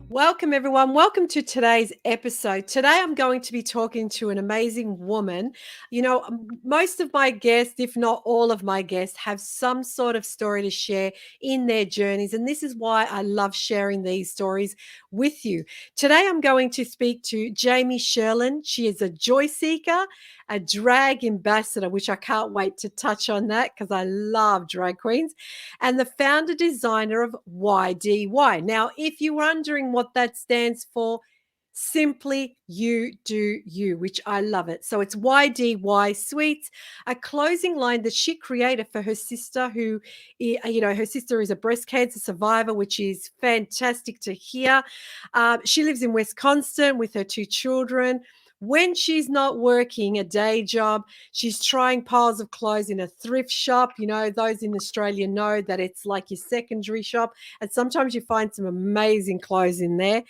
Welcome, everyone. Welcome to today's episode. Today, I'm going to be talking to an amazing woman. Most of my guests, if not all of my guests, have some sort of story to share in their journeys. And this is why I love sharing these stories with you. Today, I'm going to speak to Jaimie Sherling. She is a joy seeker, a drag ambassador, which I can't wait to touch on that because I love drag queens, and the founder designer of YDY. Now, if you're wondering what that stands for, simply you do you, which I love it. So it's YDY Sweets, a clothing line that she created for her sister, her sister is a breast cancer survivor, which is fantastic to hear. She lives in Wisconsin with her two children. When she's not working a day job, she's trying piles of clothes in a thrift shop. Those in Australia know that it's like your secondary shop. And sometimes you find some amazing clothes in there.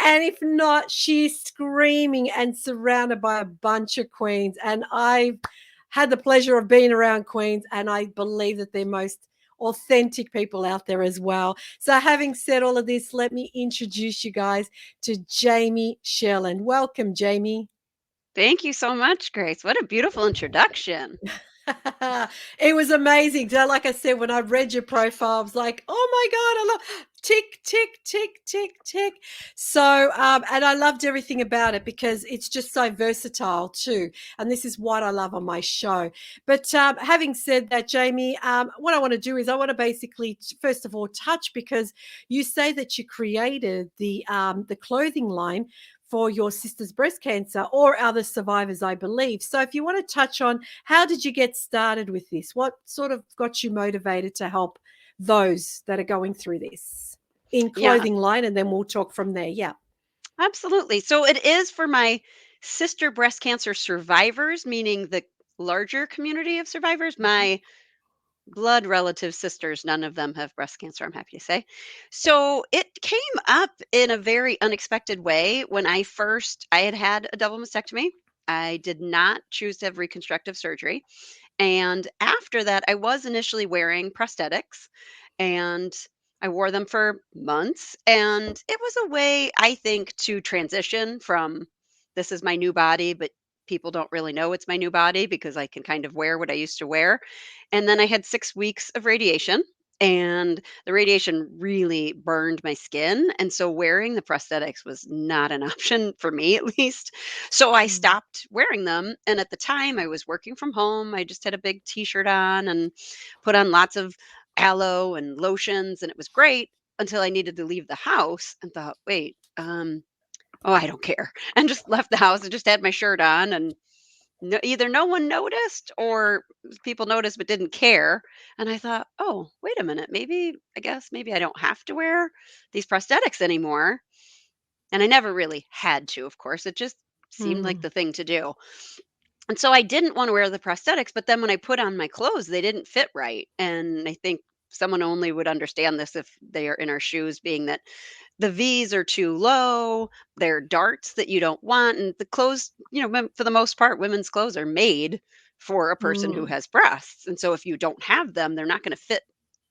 And if not, she's screaming and surrounded by a bunch of queens. And I've had the pleasure of being around queens, and I believe that they're most authentic people out there as well. So having said all of this, let me introduce you guys to Jaimie Sherling. Welcome, Jaimie. Thank you so much, Grace. What a beautiful introduction. It was amazing. Like I said, when I read your profile, I was like, oh my God, I love tick, tick, tick, tick, tick. So, and I loved everything about it because it's just so versatile too. And this is what I love on my show. But having said that, Jaimie, what I want to do is I want to basically, first of all, touch because you say that you created the clothing line for your sister's breast cancer or other survivors, I believe. So if you want to touch on how did you get started with this? What sort of got you motivated to help those that are going through this in Yeah, clothing line? And then we'll talk from there. Yeah. absolutely. So it is for my sister breast cancer survivors, meaning the larger community of survivors. Mhm. My blood relative sisters, none of them have breast cancer, I'm happy to say. So it came up in a very unexpected way when I had had a double mastectomy. I did not choose to have reconstructive surgery. And after that, I was initially wearing prosthetics and I wore them for months. And it was a way, I think, to transition from this is my new body, but people don't really know it's my new body because I can kind of wear what I used to wear. And then I had 6 weeks of radiation. And the radiation really burned my skin. And so wearing the prosthetics was not an option for me, at least. So I Mm. stopped wearing them, and at the time, I was working from home. I just had a big t-shirt on and put on lots of aloe and lotions, and it was great until I needed to leave the house and thought, "Wait, oh, I don't care," and just left the house and just had my shirt on, and either no one noticed or people noticed but didn't care, and I thought, "Oh, wait a minute, maybe I don't have to wear these prosthetics anymore," and I never really had to, of course, it just seemed like Mm. the thing to do. And so I didn't wanna wear the prosthetics, but then when I put on my clothes, they didn't fit right, and I think someone only would understand this if they are in our shoes, being that the V's are too low, they're darts that you don't want, and the clothes, for the most part, women's clothes are made for a person who Mm. has breasts, and so if you don't have them, they're not gonna fit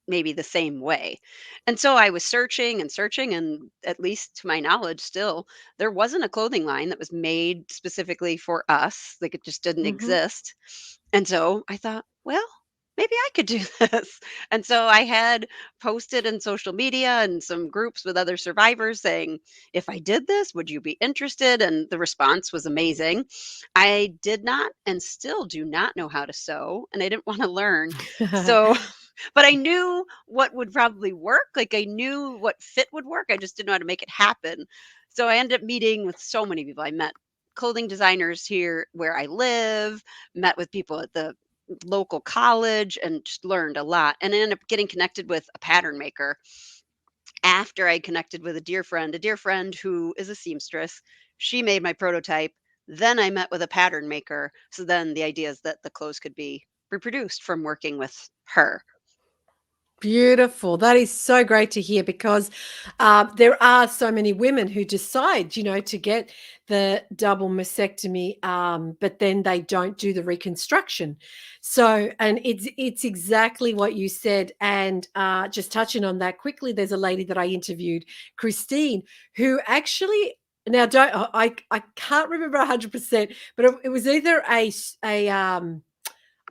maybe the same way. And so I was searching and searching, and at least to my knowledge still, there wasn't a clothing line that was made specifically for us, like, it just didn't Mhm. exist. And so I thought, "Well, maybe I could do this." And so I had posted in social media and some groups with other survivors saying, "If I did this, would you be interested?" And the response was amazing. I did not and still do not know how to sew, and I didn't wanna learn. So but I knew what would probably work, like, I knew what fit would work, I just didn't know how to make it happen. So I ended up meeting with so many people. I met clothing designers here where I live, met with people at the local college, and just learned a lot, and I ended up getting connected with a pattern maker after I connected with a dear friend who is a seamstress. She made my prototype. Then I met with a pattern maker. So then the idea is that the clothes could be reproduced from working with her. Beautiful. That is so great to hear because there are so many women who decide, to get the double mastectomy, but then they don't do the reconstruction. So, and it's exactly what you said. And just touching on that quickly, there's a lady that I interviewed, Christine, who actually now don't I can't remember 100%, but it was either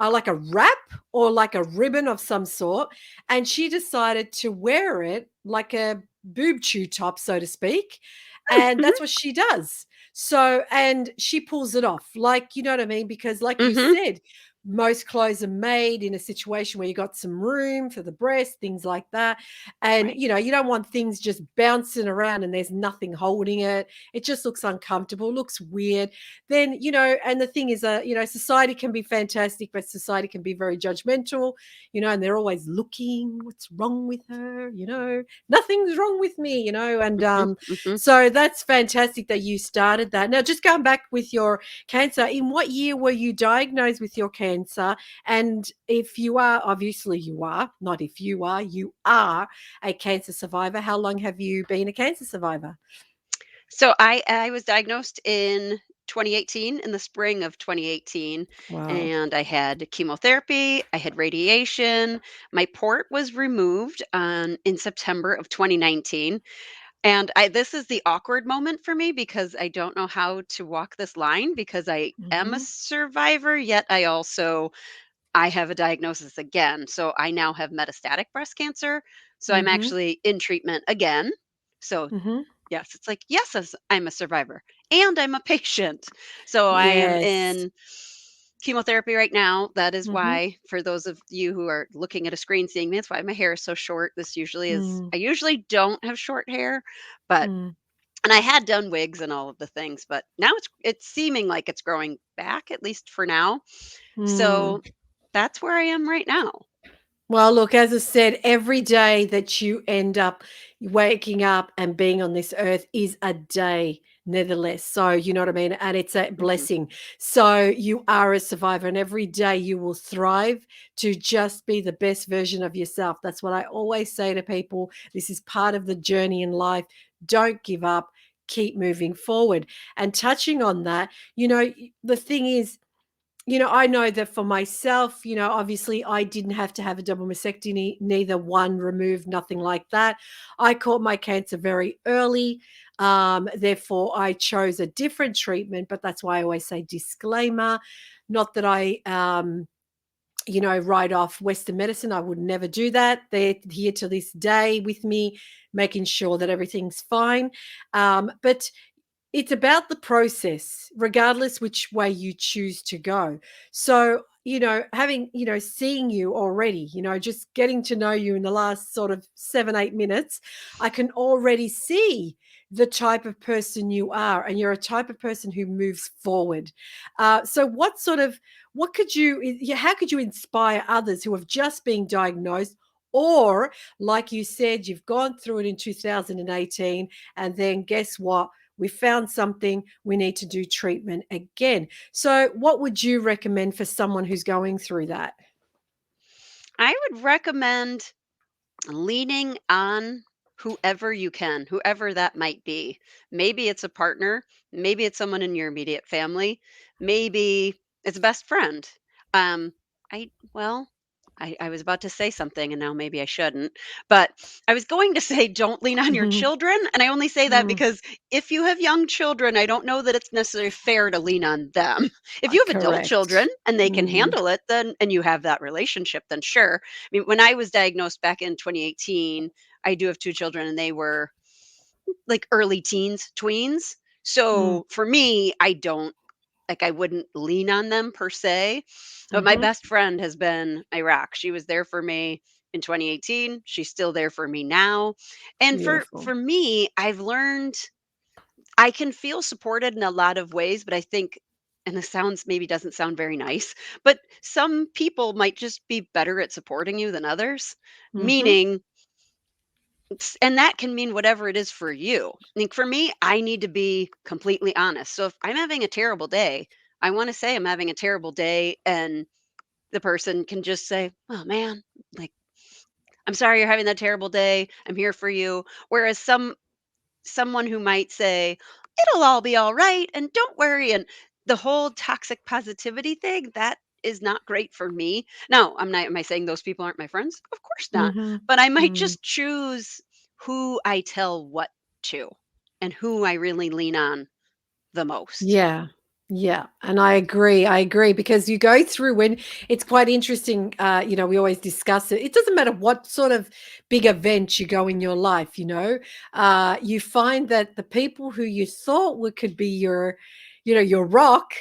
like a wrap or like a ribbon of some sort. And she decided to wear it like a boob chew top, so to speak. And Mhm, that's what she does. So, and she pulls it off, like, you know what I mean? Because, like you mhm, said, most clothes are made in a situation where you got some room for the breast, things like that. And, right. you don't want things just bouncing around and there's nothing holding it. It just looks uncomfortable, looks weird. Then, and the thing is, society can be fantastic, but society can be very judgmental, and they're always looking, what's wrong with her? Nothing's wrong with me, and Mhm, mhm. so that's fantastic that you started that. Now, just going back with your cancer, in what year were you diagnosed with your cancer? And if you are, obviously you are, not if you are a cancer survivor, how long have you been a cancer survivor? So I was diagnosed in 2018, in the spring of 2018, Wow. and I had chemotherapy, I had radiation. My port was removed in September of 2019. And this is the awkward moment for me because I don't know how to walk this line because I am a Hmm. survivor, yet I have a diagnosis again. So I now have metastatic breast cancer. So I'm Hmm. actually in treatment again. So Hmm. yes, it's like, yes, I'm a survivor and I'm a patient. So I am Yes. in chemotherapy right now. That is Hmm. why, for those of you who are looking at a screen seeing me, that's why my hair is so short. This usually is, Mm, I usually don't have short hair, but mm, and I had done wigs and all of the things, but now it's seeming like it's growing back, at least for now. mm. So that's where I am right now. Well, look, as I said, every day that you end up waking up and being on this earth is a day, nevertheless. So, you know what I mean? And it's a Mhm. blessing. So, you are a survivor, and every day you will thrive to just be the best version of yourself. That's what I always say to people. This is part of the journey in life. Don't give up, keep moving forward. And touching on that, the thing is, I know that for myself, obviously I didn't have to have a double mastectomy, neither one removed, nothing like that. I caught my cancer very early. Therefore, I chose a different treatment, but that's why I always say disclaimer. Not that I, write off Western medicine. I would never do that. They're here to this day with me, making sure that everything's fine. But it's about the process, regardless which way you choose to go. So, having, seeing you already, just getting to know you in the last sort of 7, 8 minutes, I can already see the type of person you are, and you're a type of person who moves forward. So, what could how could you inspire others who have just been diagnosed? Or, like you said, you've gone through it in 2018, and then guess what? We found something, we need to do treatment again. So, what would you recommend for someone who's going through that? I would recommend leaning on whoever you can, whoever that might be. Maybe it's a partner, maybe it's someone in your immediate family, maybe it's a best friend. Um, well, I was about to say something and now maybe I shouldn't, but I was going to say don't lean on your Mhm. children. And I only say that Mm, because if you have young children, I don't know that it's necessarily fair to lean on them. If you have adult children correct. and they can Mm, handle it, then and you have that relationship, then sure. I mean, when I was diagnosed back in 2018, I do have 2 children and they were like early teens, tweens. mm, So for me, I don't like I wouldn't lean on them per se. But my mhm. best friend has been Iraq. She was there for me in 2018. She's still there for me now. And Beautiful. for me, I've learned I can feel supported in a lot of ways, but I think and this sounds maybe doesn't sound very nice, but some people might just be better at supporting you than others. Mhm, Meaning and that can mean whatever it is for you. Like for me, I need to be completely honest. So if I'm having a terrible day, I want to say I'm having a terrible day and the person can just say, "Oh man, like I'm sorry you're having that terrible day. I'm here for you. Whereas someone who might say, "It'll all be all right, and don't worry," and the whole toxic positivity thing, that is not great for me. Now, am I saying those people aren't my friends? Of course not. Mhm. But I might Mm. just choose who I tell what to and who I really lean on the most. Yeah. Yeah. And I agree. I agree because you go through when it's quite interesting. We always discuss it. It doesn't matter what sort of big event you go in your life, you find that the people who you thought could be your rock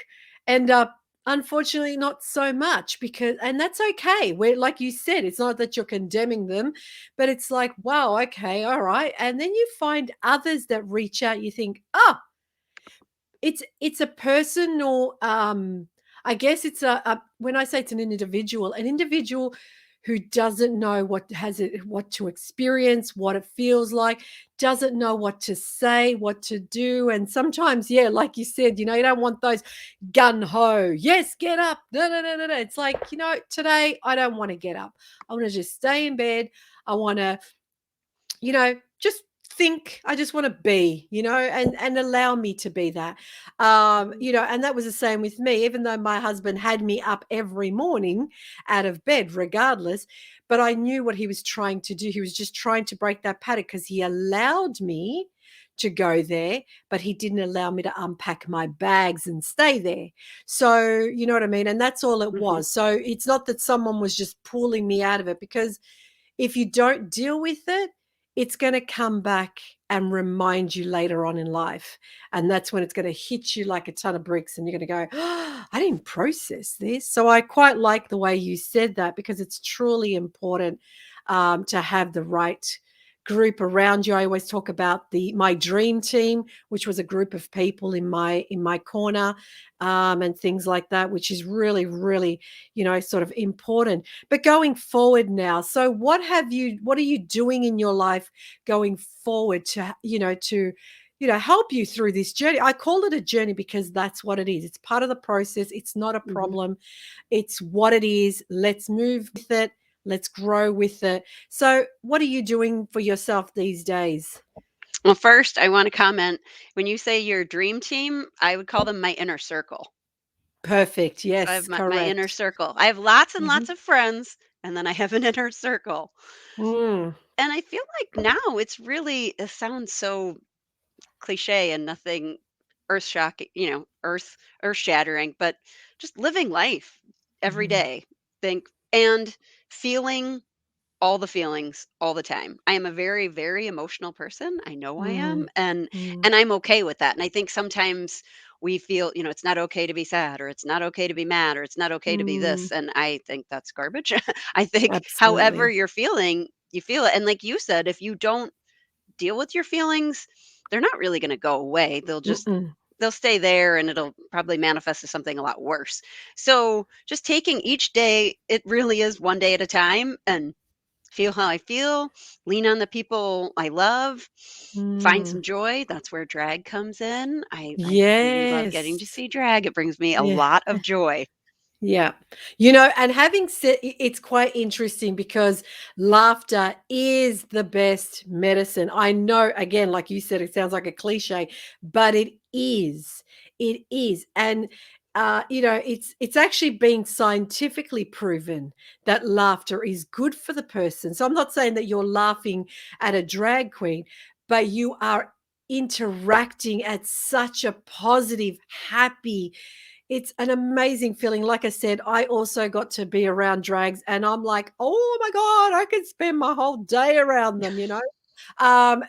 end up unfortunately not so much and that's okay. Where, like you said, it's not that you're condemning them, but it's like, wow, okay, all right. And then you find others that reach out, you think, oh, it's a personal, I guess it's a when I say it's an individual who doesn't know what to experience, what it feels like, doesn't know what to say, what to do. And sometimes, yeah, like you said, you don't want those gun ho, yes, get up. No, no, no, no, no. It's like, today I don't want to get up. I want to just stay in bed. I want to just think. I just want to be, and allow me to be that. Mhm, And that was the same with me, even though my husband had me up every morning out of bed regardless. But I knew what he was trying to do. He was just trying to break that pattern because he allowed me to go there, but he didn't allow me to unpack my bags and stay there. So, you know what I mean? And that's all it mhm. was. So it's not that someone was just pulling me out of it, because if you don't deal with it, it's going to come back and remind you later on in life. And that's when it's going to hit you like a ton of bricks and you're going to go, oh, I didn't process this. So I quite like the way you said that, because it's truly important to have the right group around you. I always talk about my dream team, which was a group of people in my corner, and things like that, which is really, really, sort of important. But going forward now, so what are you doing in your life going forward to help you through this journey? I call it a journey because that's what it is. It's part of the process. It's not a Mhm. problem. It's what it is. Let's move with it. Let's grow with it. So, what are you doing for yourself these days? Well, first, I want to comment, when you say your dream team, I would call them my inner circle. Perfect. So I have Yes, my inner correct. circle. I have lots and Mhm. lots of friends, and then I have an inner circle. Mm. And I feel like now it sounds so cliche and nothing earth shocking, earth shattering, but just living life every Mhm. day. Think and feeling all the feelings all the time. I am a very, very emotional person. I know I am, Mm. Mm. and I'm okay with that. And I think sometimes we feel, it's not okay to be sad, or it's not okay to be mad, or it's not okay to be Mm. this. And I think that's garbage. I think however Absolutely. you're feeling, you feel it. And like you said, if you don't deal with your feelings, they're not really going to go away. Mm-mm. They'll stay there, and it'll probably manifest as something a lot worse. So, just taking each day, it really is one day at a time, and feel how I feel, lean on the people I love, find Mm. some joy. That's where drag comes in. I really love getting Yes. to see drag. It brings me a Yeah. lot of joy. Yeah. And having said, it's quite interesting because laughter is the best medicine. I know, again, like you said, it sounds like a cliche, but it is. It is. And it's actually been scientifically proven that laughter is good for the person. So I'm not saying that you're laughing at a drag queen, but you are interacting at such a positive, happy, it's an amazing feeling. Like I said, I also got to be around drags and I'm like, "Oh my god, I could spend my whole day around them,"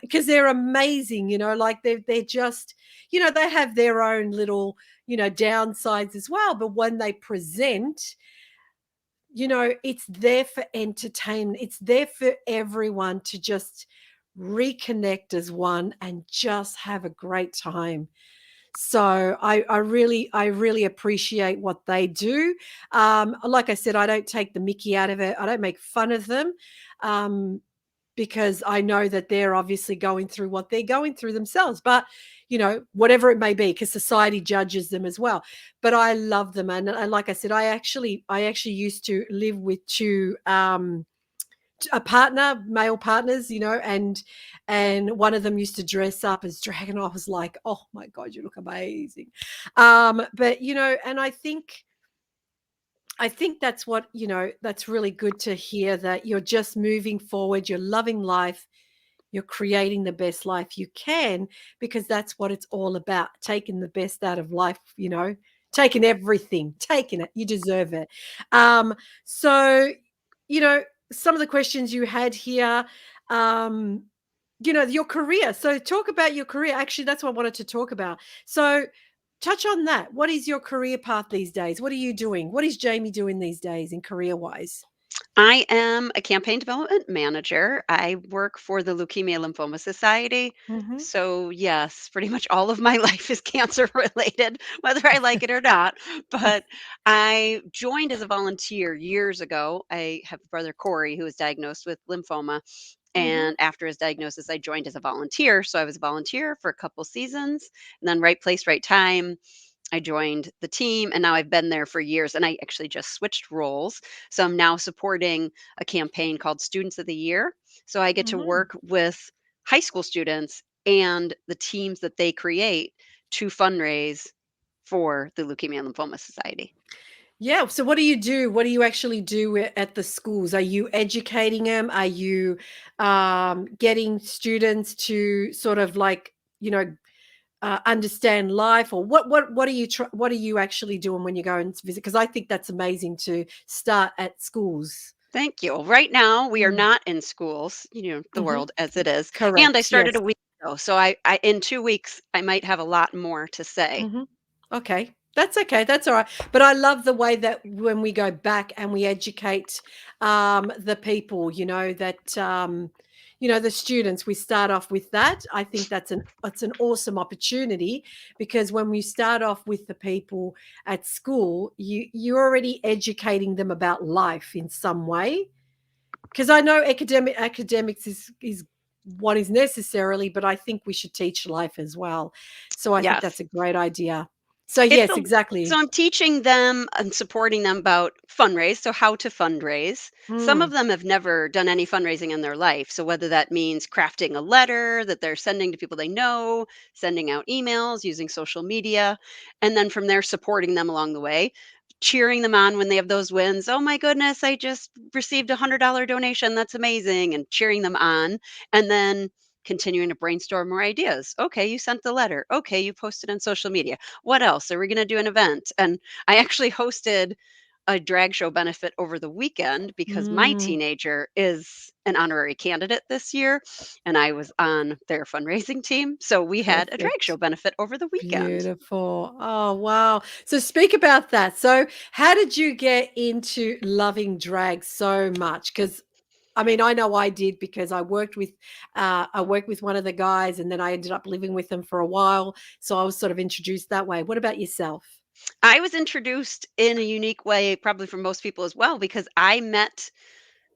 because they're amazing, like they're just, they have their own little, downsides as well, but when they present, it's there for entertainment. It's there for everyone to just reconnect as one and just have a great time. So I really appreciate what they do. Like I said, I don't take the mickey out of it. I don't make fun of them, um, because I know that they're obviously going through what they're going through themselves. But whatever it may be, because society judges them as well. But I love them, and like I said, I actually used to live with a partner, male partners, and one of them used to dress up as drag, and I was like, oh my God, you look amazing. But and I think that's what, that's really good to hear, that you're just moving forward, you're loving life, you're creating the best life you can, because that's what it's all about, taking the best out of life, taking everything, taking it. You deserve it. Um, so, you know, some of the questions you had here, um, your career. So talk about your career. Actually, that's what I wanted to talk about. So touch on that. What is your career path these days? What are you doing? What is Jaimie doing these days in career wise? I am a campaign development manager. I work for the Leukemia Lymphoma Society. Hmm. So, yes, pretty much all of my life is cancer related, whether I like it or not. But I joined as a volunteer years ago. I have a brother, Corey, who was diagnosed with lymphoma. Hmm. And after his diagnosis, I joined as a volunteer. So I was a volunteer for a couple seasons, and then right place, right time. I joined the team, and now I've been there for years, and I actually just switched roles. So I'm now supporting a campaign called Students of the Year. So I get to Hmm. work with high school students and the teams that they create to fundraise for the Leukemia and Lymphoma Society. Yeah. So what do you do? What do you actually do at the schools? Are you educating them? Are you getting students to sort of like, understand life, or what are you actually doing when you go and visit? Because I think that's amazing to start at schools. Thank you. Right now, we are Mm, not in schools, the mhm. world as it is. And I Correct. started Yes. a week ago. So I in 2 weeks, I might have a lot more to say. Mhm. Okay. That's okay. That's all right. But I love the way that when we go back and we educate the people, the students, we start off with that. I think it's an awesome opportunity, because when we start off with the people at school, you're already educating them about life in some way. Because I know academics is what is necessarily, but I think we should teach life as well. So I think that's Yes. a great idea. So It's yes, a So exactly. I'm teaching them and supporting them about fundraise, so how to fundraise. Some of Mm, them have never done any fundraising in their life. So whether that means crafting a letter that they're sending to people they know, sending out emails, using social media, and then from there supporting them along the way, cheering them on when they have those wins. Oh my goodness, I just received $100 donation. That's amazing. And cheering them on. And then continuing to brainstorm more ideas. Okay, you sent the letter. Okay, you posted on social media. What else? Are we going to do an event? And I actually hosted a drag show benefit over the weekend because my mm, teenager is an honorary candidate this year and I was on their fundraising team. So we had a drag show perfect. benefit over the weekend. Beautiful. Oh, wow. So speak about that. So how did you get into loving drag so much? Because I mean, I know I did, because I worked with one of the guys, and then I ended up living with them for a while. So I was sort of introduced that way. What about yourself? I was introduced in a unique way, probably for most people as well, because I met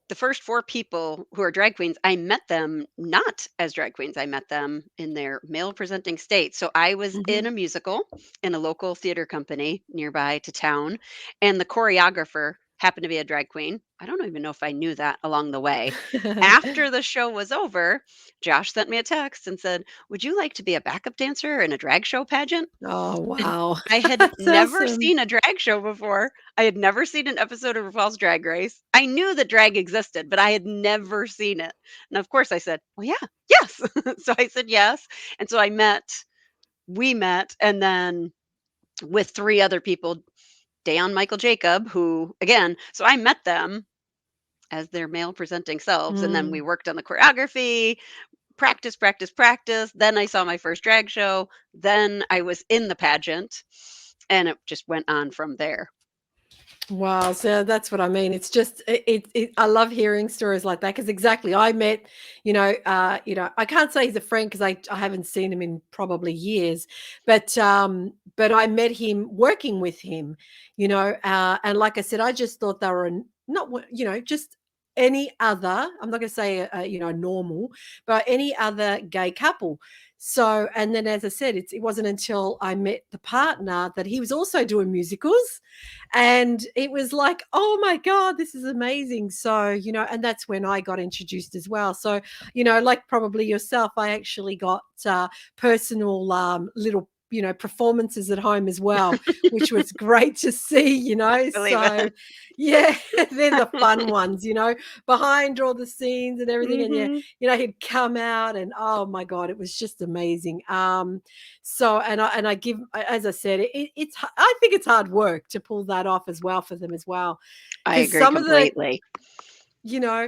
the first 4 people who are drag queens. I met them not as drag queens, I met them in their male presenting state. So I was in Mhm. a musical in a local theater company nearby to town, and the choreographer happened to be a drag queen. I don't even know if I knew that along the way. After the show was over, Josh sent me a text and said, "Would you like to be a backup dancer in a drag show pageant?" Oh, And wow. I had That's never awesome. seen a drag show before. I had never seen an episode of RuPaul's Drag Race. I knew that drag existed, but I had never seen it. And of course I said, "Well, yeah, yes." So I said yes. And so we met, and then with 3 other people, Dayon Michael Jacob, who again, so I met them as their male presenting selves, and then we Mm. worked on the choreography, practice, practice, practice. Then I saw my first drag show. Then I was in the pageant, and it just went on from there. Wow, so that's what I mean. It's just I love hearing stories like that, because exactly, I met, I can't say he's a friend, because I haven't seen him in probably years, but I met him working with him, and like I said, I just thought they were not, just any other, I'm not going to say, normal, but any other gay couple. So, and then as I said, it wasn't until I met the partner that he was also doing musicals. And it was like, oh my God, this is amazing. So, and that's when I got introduced as well. So, like probably yourself, I actually got personal little performances at home as well, which was great to see, I believe so it. yeah. They're the fun ones, behind all the scenes and everything. And yeah, Mhm. he'd come out and oh my God, it was just amazing. So and I give, as I said, I think it's hard work to pull that off as well for them as well, I because agree some of the, completely. you know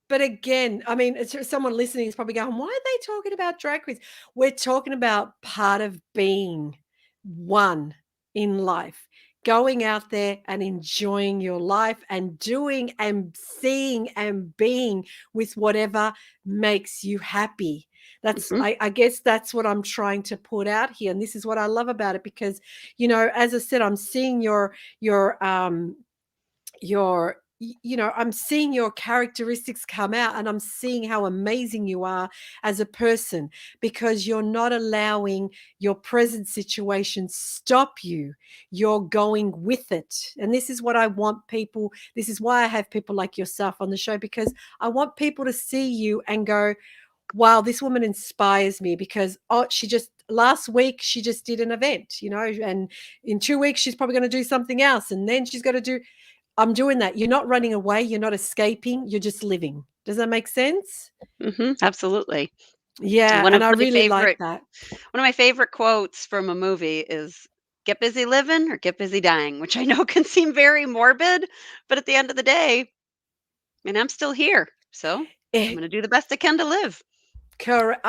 but again, I mean, someone listening is probably going, why are they talking about drag queens? We're talking about part of being one in life, going out there and enjoying your life and doing and seeing and being with whatever makes you happy. That's, Mhm. I guess that's what I'm trying to put out here. And this is what I love about it because, as I said, I'm seeing I'm seeing your characteristics come out, and I'm seeing how amazing you are as a person, because you're not allowing your present situation stop you. You're going with it. And this is what I want people, this is why I have people like yourself on the show, because I want people to see you and go, wow, this woman inspires me. Because she just last week she just did an event, and in 2 weeks she's probably going to do something else, and then she's going to do, I'm doing that. You're not running away. You're not escaping. You're just living. Does that make sense? Mhm. Absolutely. Yeah. One And of I my really like favorite that. one of my favorite quotes from a movie is "Get busy living or get busy dying," which I know can seem very morbid, but at the end of the day, and I'm still here, so I'm Eh, gonna do the best I can to live. Correct.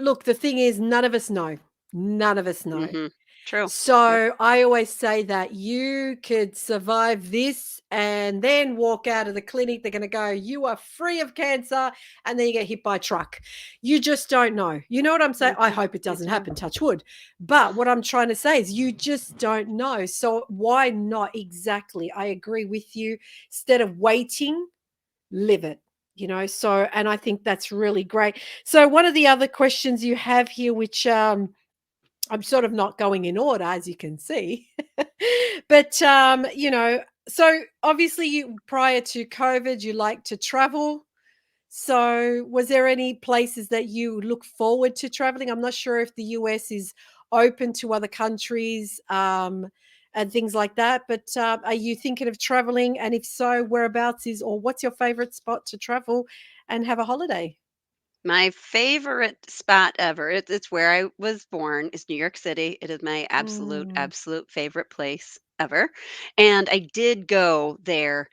Look, the thing is, none of us know. None of us know. Mhm. True. Yep. So I always say that you could survive this and then walk out of the clinic. They're going to go, you are free of cancer. And then you get hit by a truck. You just don't know. You know what I'm saying? I Mhm. hope it I doesn't do. happen, touch wood. But what I'm trying to say is you just don't know. So why not? Exactly. I agree with you. Instead of waiting, live it. So, and I think that's really great. So, one of the other questions you have here, which I'm sort of not going in order, as you can see. But, so obviously you, prior to COVID, you like to travel. So was there any places that you look forward to traveling? I'm not sure if the US is open to other countries, and things like that. But are you thinking of traveling? And if so, whereabouts is, or what's your favorite spot to travel and have a holiday? My favorite spot ever, it's where I was born, is New York City. It is my absolute, Mm. absolute favorite place ever, and I did go there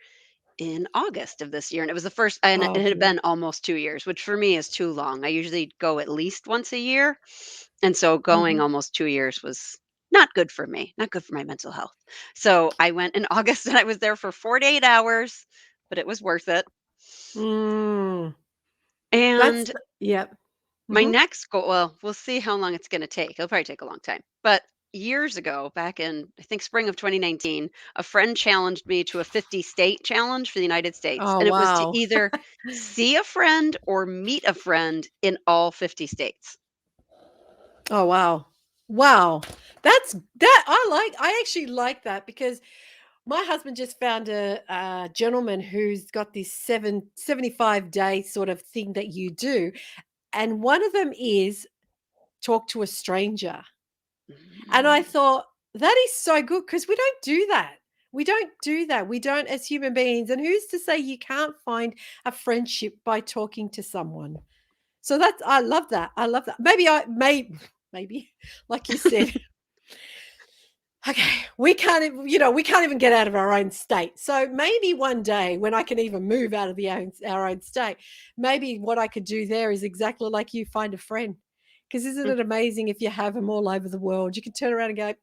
in August of this year, and it was the first, and Oh, it had beautiful. been almost 2 years, which for me is too long. I usually go at least once a year, and so going Hmm. almost 2 years was not good for me, not good for my mental health. So I went in August and I was there for 48 hours, but it was worth it. Mm. And Yeah. my Hmm. next goal, well, we'll see how long it's gonna take. It'll probably take a long time. But years ago, back in I think spring of 2019, a friend challenged me to a 50 state challenge for the United States. Oh, And it was to wow. either see a friend or meet a friend in all 50 states. Oh, wow. Wow. I actually like that, because my husband just found a gentleman who's got this 75-day sort of thing that you do. And one of them is talk to a stranger. And I Mm. thought, that is so good, because we don't do that. We don't do that. We don't, as human beings. And who's to say you can't find a friendship by talking to someone? So that's, I love that. I love that. Maybe, like you said, okay, we can't even get out of our own state. So maybe one day when I can even move out of our own state, maybe what I could do there is exactly like you, find a friend. Because isn't it amazing if you have them all over the world? You can turn around and go,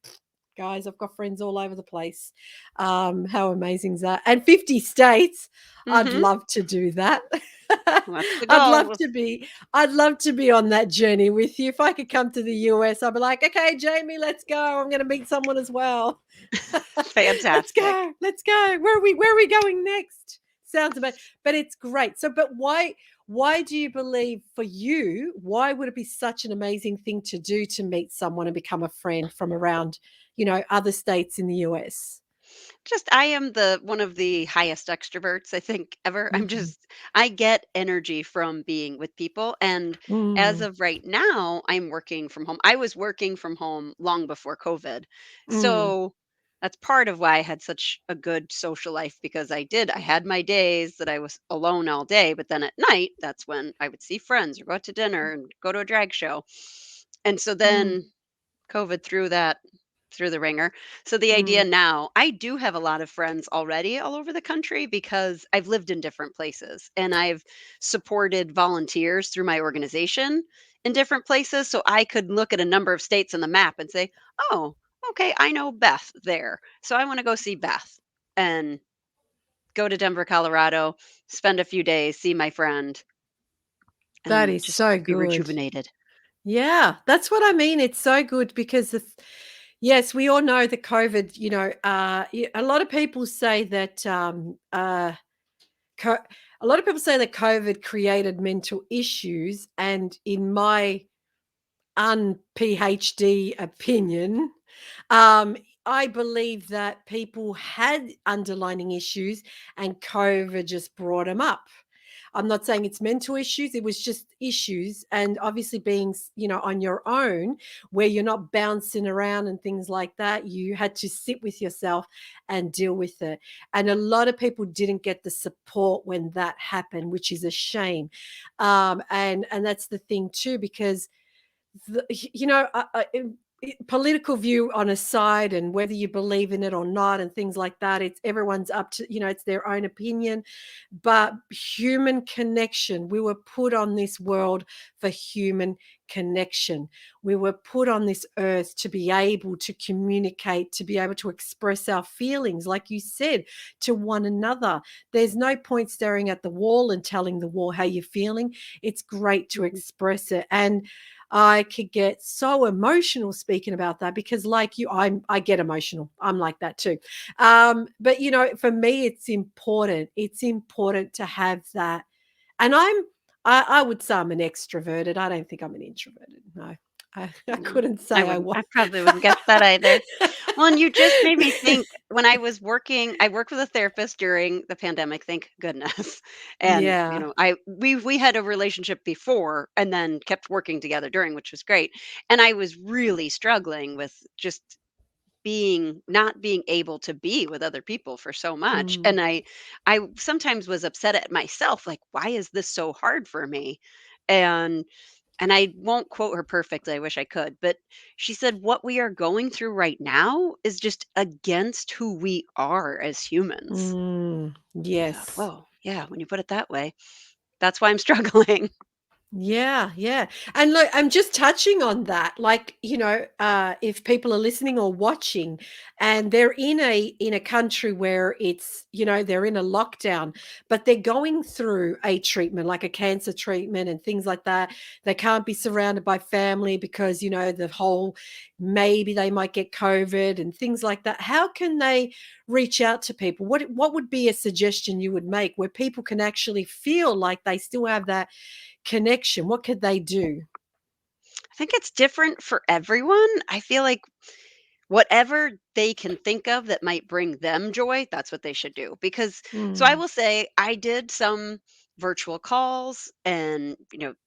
guys, I've got friends all over the place. How amazing is that? And 50 states, I'd Mm-hmm. love to do that. Well, that's the I'd goal. love to be, I'd love to be on that journey with you. If I could come to the US, I'd be like, okay, Jaimie, let's go. I'm going to meet someone as well. Let's Fantastic. go. Let's go. Where are we going next? sounds amazing, but it's great. So, but why do you believe for you, why would it be such an amazing thing to do to meet someone and become a friend from around, other states in the US? Just I am the one of the highest extroverts I think ever. Mm, I get energy from being with people, and as mm, of right now, I'm working from home. I was working from home long before COVID. mm. So that's part of why I had such a good social life, because I had my days that I was alone all day, but then at night, that's when I would see friends or go out to dinner and go to a drag show. And so Mm, then COVID threw that through the ringer. So the idea mm, now, I do have a lot of friends already all over the country because I've lived in different places and I've supported volunteers through my organization in different places. So I could look at a number of states on the map and say, oh, okay, I know Beth there. So I want to go see Beth and go to Denver, Colorado, spend a few days, see my friend, that and is just so be good. rejuvenated. Yeah, that's what I mean. It's so good because yes, we all know the COVID, a lot of people say that co- a lot of people say that COVID created mental issues, and in my un-PhD opinion, um, I believe that people had underlining issues and COVID just brought them up. I'm not saying it's mental issues, it was just issues. And obviously, being, on your own, where you're not bouncing around and things like that, you had to sit with yourself and deal with it. And a lot of people didn't get the support when that happened, which is a shame. And that's the thing, too, because political view on a side, and whether you believe in it or not and things like that, it's everyone's up to, it's their own opinion. But human connection, we were put on this world for human connection. We were put on this earth to be able to communicate, to be able to express our feelings, like you said, to one another. There's no point staring at the wall and telling the wall how you're feeling. It's great to Mhm. express it. And I could get so emotional speaking about that because, like you, I get emotional. I'm like that too. But for me, it's important. It's important to have that. And I would say I'm an extroverted. I don't think I'm an introverted. No, I No, couldn't say I was. I probably wouldn't guess that either. Well, and you just made me think when I worked with a therapist during the pandemic, thank goodness. And, Yeah. we had a relationship before and then kept working together during, which was great. And I was really struggling with just not being able to be with other people for so much. Mm, And I sometimes was upset at myself, like, why is this so hard for me? And I won't quote her perfectly, I wish I could, but she said, "What we are going through right now is just against who we are as humans." I thought, yes. "Whoa, yeah, when you put it that way, that's why I'm struggling." Yeah, yeah. And look, I'm just touching on that. Like, if people are listening or watching and they're in a country where it's, they're in a lockdown, but they're going through a treatment, like a cancer treatment and things like that. They can't be surrounded by family because, the whole maybe they might get COVID and things like that. How can they reach out to people? What would be a suggestion you would make where people can actually feel like they still have that connection? What could they do? I think it's different for everyone. I feel like whatever they can think of that might bring them joy, that's what they should do. Because so I Mm, will say I did some virtual calls, and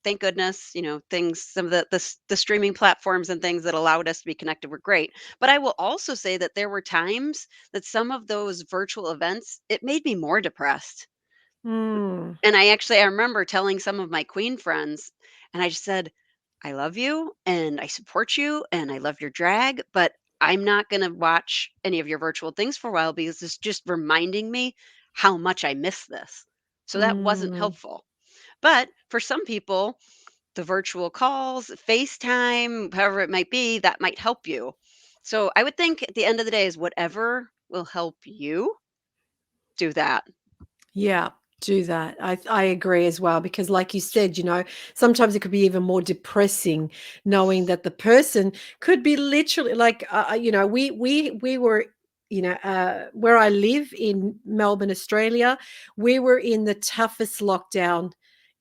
thank goodness, things, some of the streaming platforms and things that allowed us to be connected were great. But I will also say that there were times that some of those virtual events, it made me more depressed. mm, And I remember telling some of my queen friends, and I just said, "I love you and I support you and I love your drag, but I'm not going to watch any of your virtual things for a while because it's just reminding me how much I miss this." So that wasn't mm. helpful. But for some people, the virtual calls, FaceTime, however it might be, that might help you. So I would think at the end of the day is whatever will help you, do that. Yeah, do that. I agree as well because, like you said, sometimes it could be even more depressing knowing that the person could be literally like, we were. where I live in Melbourne, Australia, we were in the toughest lockdown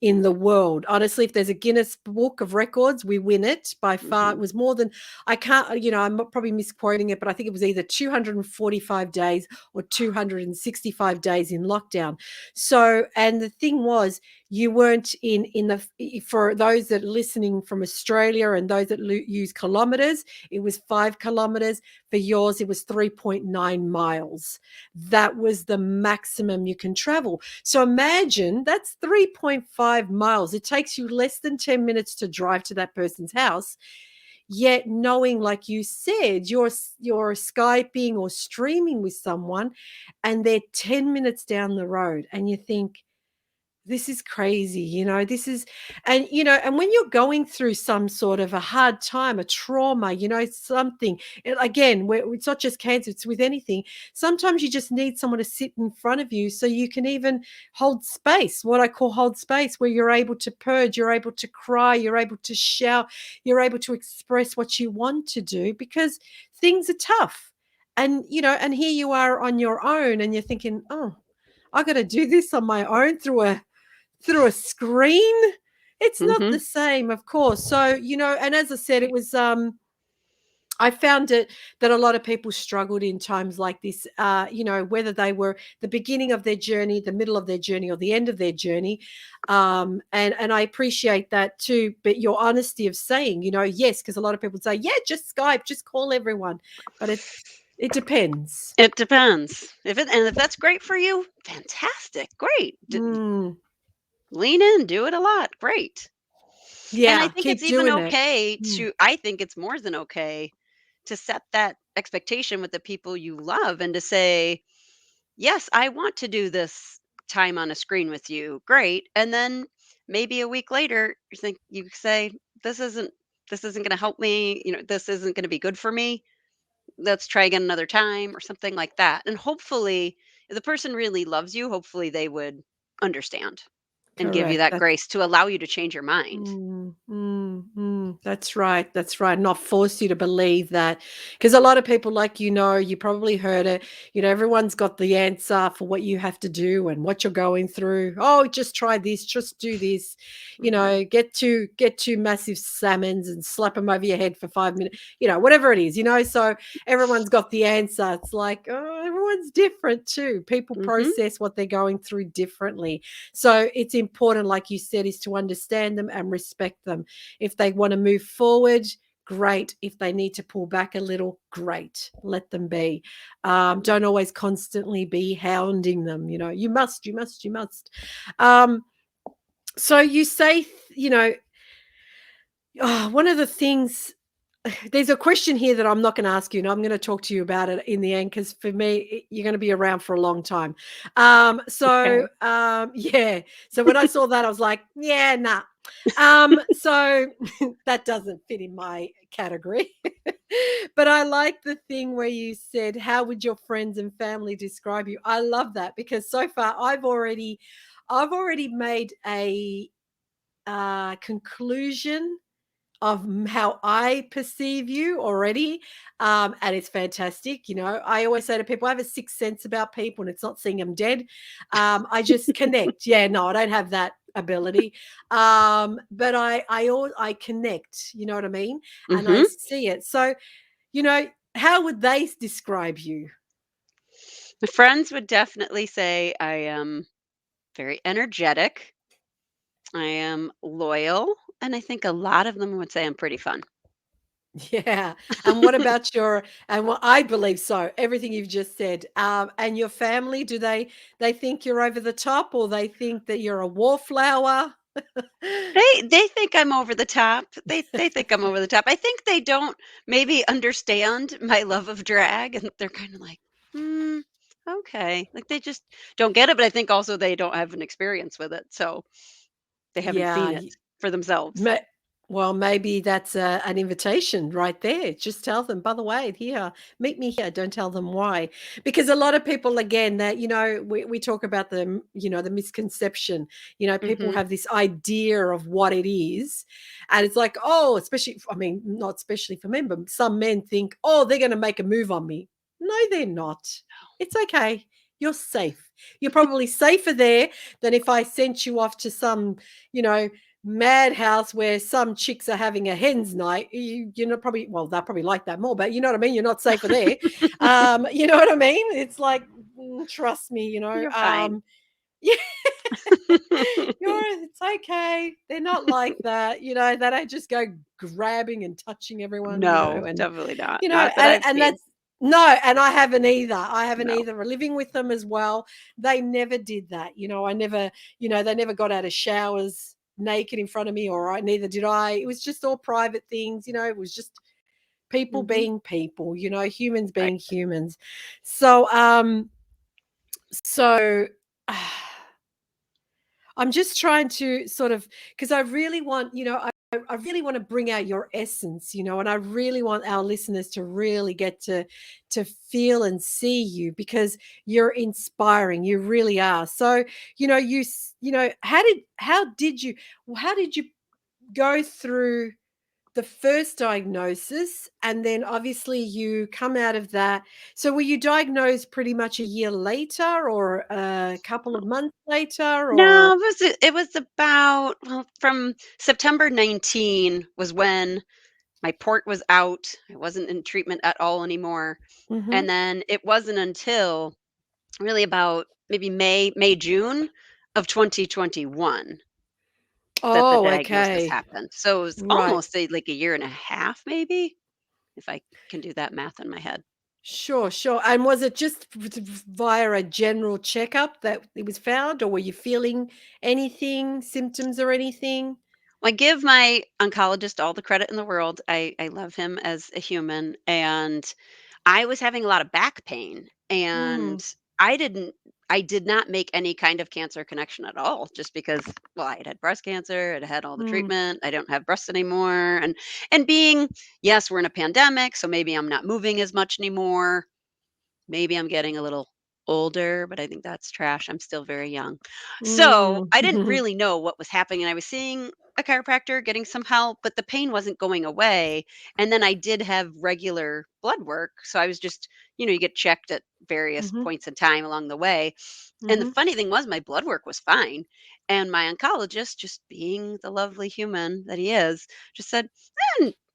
in the world. Honestly, if there's a Guinness Book of Records, we win it by far. It Mhm. was more than I can't, I'm probably misquoting it, but I think it was either 245 days or 265 days in lockdown. So, and the thing was, you weren't in the for those that are listening from Australia and those that use kilometers, it was 5 kilometers. For yours, it was 3.9 miles. That was the maximum you can travel. So imagine that's 3.5 miles. It takes you less than 10 minutes to drive to that person's house. Yet knowing, like you said, you're Skyping or streaming with someone and they're 10 minutes down the road and you think, this is crazy, this is, and when you're going through some sort of a hard time, a trauma, something, again, where it's not just cancer, it's with anything. Sometimes you just need someone to sit in front of you so you can even hold space, what I call hold space, where you're able to purge, you're able to cry, you're able to shout, you're able to express what you want to do because things are tough. And here you are on your own and you're thinking, oh, I got to do this on my own through a screen. It's not the Mhm. same, of course. So, and as I said, it was I found it that a lot of people struggled in times like this, whether they were the beginning of their journey, the middle of their journey, or the end of their journey. And I appreciate that too. But your honesty of saying, yes, because a lot of people say, yeah, just Skype, just call everyone. But it depends. It depends. If that's great for you, fantastic, great. Mm, Lean in, do it a lot, great. And I yeah, think it's keep even doing it. okay Mm, I think it's more than okay to set that expectation with the people you love and to say, "Yes, I want to do this time on a screen with you." Great. And then maybe a week later, you say, "This isn't going to help me, this isn't going to be good for me. Let's try again another time," or something like that. And hopefully, if the person really loves you, hopefully they would understand and give you correct. that grace to allow you to change your mind. That's right. That's right. Not force you to believe that. Because a lot of people, like, you probably heard it, everyone's got the answer for what you have to do and what you're going through. Oh, just try this, just do this, Mhm. get two massive salmons and slap them over your head for 5 minutes, whatever it is, So everyone's got the answer. It's like, oh, everyone's different too. People Mhm. process what they're going through differently. So it's important, like you said, is to understand them and respect them. If they want to move forward, great. If they need to pull back a little, great. Let them be. Don't always constantly be hounding them. You must, you must, you must. Um, so you say, one of the things, there's a question here that I'm not going to ask you, and I'm going to talk to you about it in the end because for me, you're going to be around for a long time. Okay. Yeah. So when I saw that, I was like, yeah, nah. So that doesn't fit in my category. But I like the thing where you said, "How would your friends and family describe you?" I love that because so far I've already made a conclusion of how I perceive you already. And it's fantastic. I always say to people, I have a sixth sense about people, and it's not seeing them dead. I just connect. Yeah, no, I don't have that ability. But I connect, you know what I mean? And I Mhm. see it. So, you know, how would they describe you? My friends would definitely say I am very energetic. I am loyal, and I think a lot of them would say I'm pretty fun. Yeah. And what about and what I believe so, everything you've just said. And your family, do they think you're over the top or they think that you're a wallflower? They think I'm over the top. They think I'm over the top. I think they don't maybe understand my love of drag, and they're kinda like, "Hmm, okay." Like, they just don't get it, but I think also they don't have an experience with it, so they haven't Yeah. seen it for themselves. Ma Well, maybe that's an invitation right there. Just tell them, by the way, here, meet me here. Don't tell them why. Because a lot of people, again, that, we talk about the misconception. People Mhm. have this idea of what it is. And it's like, oh, especially, I mean, not especially for men, but some men think, oh, they're going to make a move on me. No, they're not. It's okay. You're safe. You're probably safer there than if I sent you off to some, you know, madhouse where some chicks are having a hen's night. You're not probably, well, they'll probably like that more, but you know what I mean? You're not safer there. You know what I mean? It's like, trust me, You're fine. yeah, it's okay. They're not like that. They don't just go grabbing and touching everyone, No, and definitely not. you know, Not that I've and seen. that's no, and I haven't either. I haven't No. either. Living with them as well, they never did that. I never, they never got out of showers naked in front of me, or neither did I. It was just all private things. It was just people Mhm. being people. Humans Right. being humans. So, so. I'm just trying to sort of, because I really want, I really want to bring out your essence, and I really want our listeners to really get to feel and see you, because you're inspiring. You really are. So, how did you go through the first diagnosis, and then obviously you come out of that? So were you diagnosed pretty much a year later, or a couple of months later, No, or it was about, well, from September 19 was when my port was out. I wasn't in treatment at all anymore. Mhm. And then it wasn't until really about maybe June of 2021 that the Oh, diagnosis okay. happened. So it was Right. almost like a year and a half, maybe, if I can do that math in my head. Sure, sure. And was it just via a general checkup that it was found, or were you feeling anything, symptoms or anything? Well, I give my oncologist all the credit in the world. I love him as a human. And I was having a lot of back pain, Mm, and I didn't I did not make any kind of cancer connection at all, just because, well, I had breast cancer, I'd had all the mm, treatment, I don't have breasts anymore, and being, yes, we're in a pandemic, so maybe I'm not moving as much anymore. Maybe I'm getting a little older, but I think that's trash. I'm still very young. So mm, I didn't really know what was happening. And I was seeing a chiropractor, getting some help, but the pain wasn't going away. And then I did have regular blood work. So I was just, you get checked at various mhm, points in time along the way. And the mhm, funny thing was, my blood work was fine. And my oncologist, just being the lovely human that he is, just said,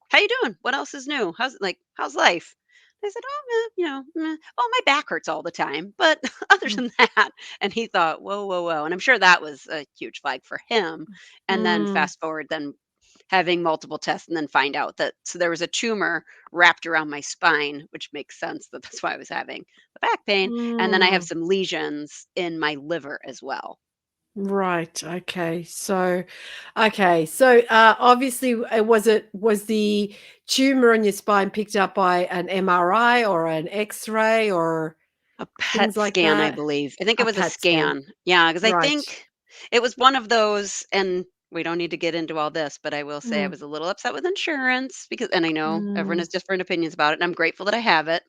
how you doing? What else is new? How's life? I said, "Oh, oh, my back hurts all the time, but other mm, than that." And he thought, "Whoa, whoa, whoa!" And I'm sure that was a huge flag for him. And then mm, fast forward, then having multiple tests, and then find out that so there was a tumor wrapped around my spine, which makes sense that that's why I was having the back pain. And then I have mm. some lesions in my liver as well. Right. Okay. So, obviously, was the tumor in your spine picked up by an MRI or an X-ray or A things PET like scan, I that? believe. I think it A was a PET scan. scan. Yeah, because I Right. think it was one of those, and we don't need to get into all this, but I will say I Mm, was a little upset with insurance because, and I know everyone mm, has different opinions about it, and I'm grateful that I have it.